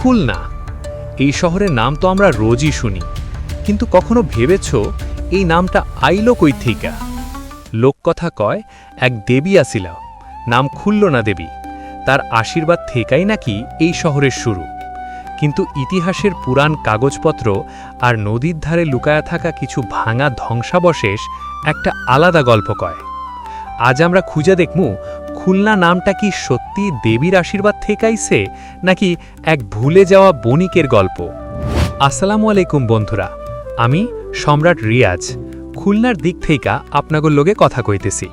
খুলনা এই শহরের নাম তো আমরা রোজই শুনি, কিন্তু কখনো ভেবেছ এই নামটা আইলো কই থিকা? লোককথা কয় এক দেবী আসিল, নাম খুলনা দেবী। তার আশীর্বাদ থেকেই নাকি এই শহরের শুরু। কিন্তু ইতিহাসের পুরাণ কাগজপত্র আর নদীর ধারে লুকায়া থাকা কিছু ভাঙা ধ্বংসাবশেষ একটা আলাদা গল্প কয়। আজ আমরা খুঁজে দেখমু খুলনা নামটা কি সত্যি দেবীর আশীর্বাদ থেকেইছে, নাকি এক ভুলে যাওয়া বণিকের গল্প। আসসালামু আলাইকুম বন্ধুরা, আমি সম্রাট রিয়াজ খুলনার দিক থেকে আপনাগর লগে কথা কইতেছি।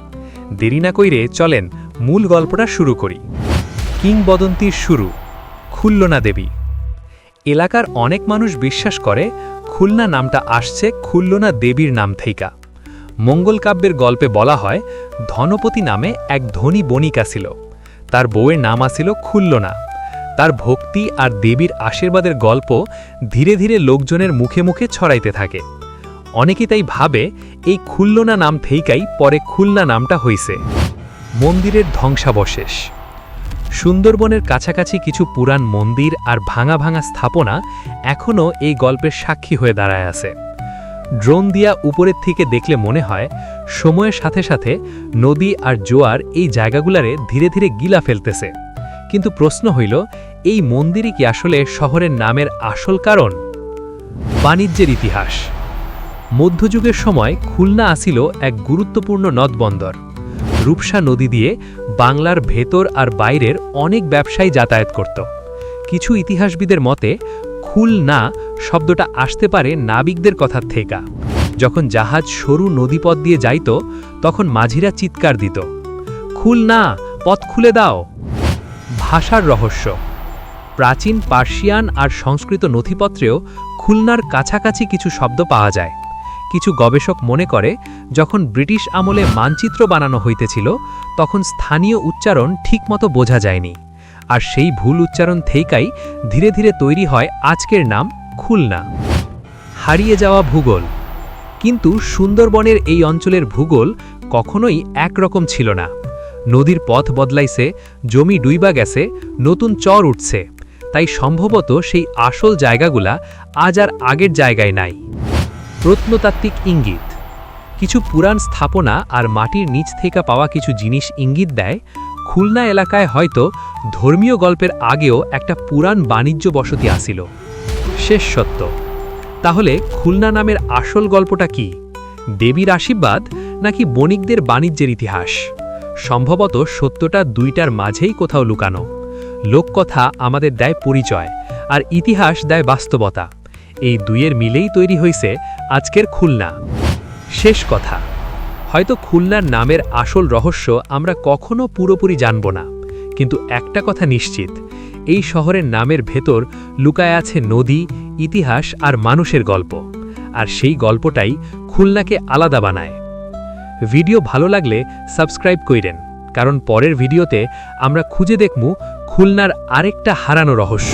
দেরি না কইরে চলেন মূল গল্পটা শুরু করি। কিংবদন্তির শুরু, খুলনা দেবী। এলাকার অনেক মানুষ বিশ্বাস করে খুলনা নামটা আসছে খুলনা দেবীর নাম থেইকা। মঙ্গল কাব্যের গল্পে বলা হয় ধনপতি নামে এক ধনী বণিক ছিল। তার বউয়ের নাম আছিল খুলনা। তার ভক্তি আর দেবীর আশীর্বাদের গল্প ধীরে ধীরে লোকজনের মুখে মুখে ছড়াইতে থাকে। অনেকে তাই ভাবে এই খুলনা নাম থেইকাই পরে খুলনা নামটা হইছে। মন্দিরের ধ্বংসাবশেষ। সুন্দরবনের কাছাকাছি কিছু পুরান মন্দির আর ভাঙা ভাঙা স্থাপনা এখনও এই গল্পের সাক্ষী হয়ে দাঁড়ায় আছে। ড্রোন দিয়া উপরের থেকে দেখলে মনে হয় সময়ের সাথে সাথে নদী আর জোয়ার এই জায়গাগুলারে ধীরে ধীরে গিলা ফেলতেছে। কিন্তু প্রশ্ন হইল, এই মন্দিরই কি আসলে শহরের নামের আসল কারণ? বাণিজ্যের ইতিহাস। মধ্যযুগের সময় খুলনা আসিল এক গুরুত্বপূর্ণ নদবন্দর। রূপসা নদী দিয়ে বাংলার ভেতর আর বাইরের অনেক ব্যবসায়ী যাতায়াত করত। কিছু ইতিহাসবিদের মতে খুলনা শব্দটা আসতে পারে নাবিকদের কথার থেকে। যখন জাহাজ সরু নদীপথ দিয়ে যাইত তখন মাঝিরা চিৎকার দিত, খুলনা, পথ খুলে দাও। ভাষার রহস্য। প্রাচীন পার্সিয়ান আর সংস্কৃত নথিপত্রেও খুলনার কাছাকাছি কিছু শব্দ পাওয়া যায়। কিছু গবেষক মনে করে যখন ব্রিটিশ আমলে মানচিত্র বানানো হইতেছিল তখন স্থানীয় উচ্চারণ ঠিকমতো বোঝা যায়নি, আর সেই ভুল উচ্চারণ থেকেই ধীরে ধীরে তৈরি হয় আজকের নাম খুলনা। হারিয়ে যাওয়া ভূগোল। কিন্তু সুন্দরবনের এই অঞ্চলের ভূগোল কখনোই একরকম ছিল না। নদীর পথ বদলাইছে, জমি ডুইবা গেছে, নতুন চর উঠছে। তাই সম্ভবত সেই আসল জায়গাগুলা আজ আর আগের জায়গায় নাই। প্রত্নতাত্ত্বিক ইঙ্গিত। কিছু পুরাণ স্থাপনা আর মাটির নিচ থেকে পাওয়া কিছু জিনিস ইঙ্গিত দেয় খুলনা এলাকায় হয়তো ধর্মীয় গল্পের আগেও একটা পুরাণ বাণিজ্য বসতি আসিল। শেষ সত্য। তাহলে খুলনা নামের আসল গল্পটা কি? দেবীর আশীর্বাদ নাকি বণিকদের বাণিজ্যের ইতিহাস? সম্ভবত সত্যটা দুইটার মাঝেই কোথাও লুকানো। লোককথা আমাদের দেয় পরিচয়, আর ইতিহাস দেয় বাস্তবতা। এই দুইয়ের মিলেই তৈরি হয়েছে আজকের খুলনা। শেষ কথা, হয়তো খুলনার নামের আসল রহস্য আমরা কখনো পুরোপুরি জানব না, কিন্তু একটা কথা নিশ্চিত, এই শহরের নামের ভেতর লুকায় আছে নদী, ইতিহাস আর মানুষের গল্প। আর সেই গল্পটাই খুলনাকে আলাদা বানায়। ভিডিও ভালো লাগলে সাবস্ক্রাইব কইরেন, কারণ পরের ভিডিওতে আমরা খুঁজে দেখমু খুলনার আরেকটা হারানো রহস্য।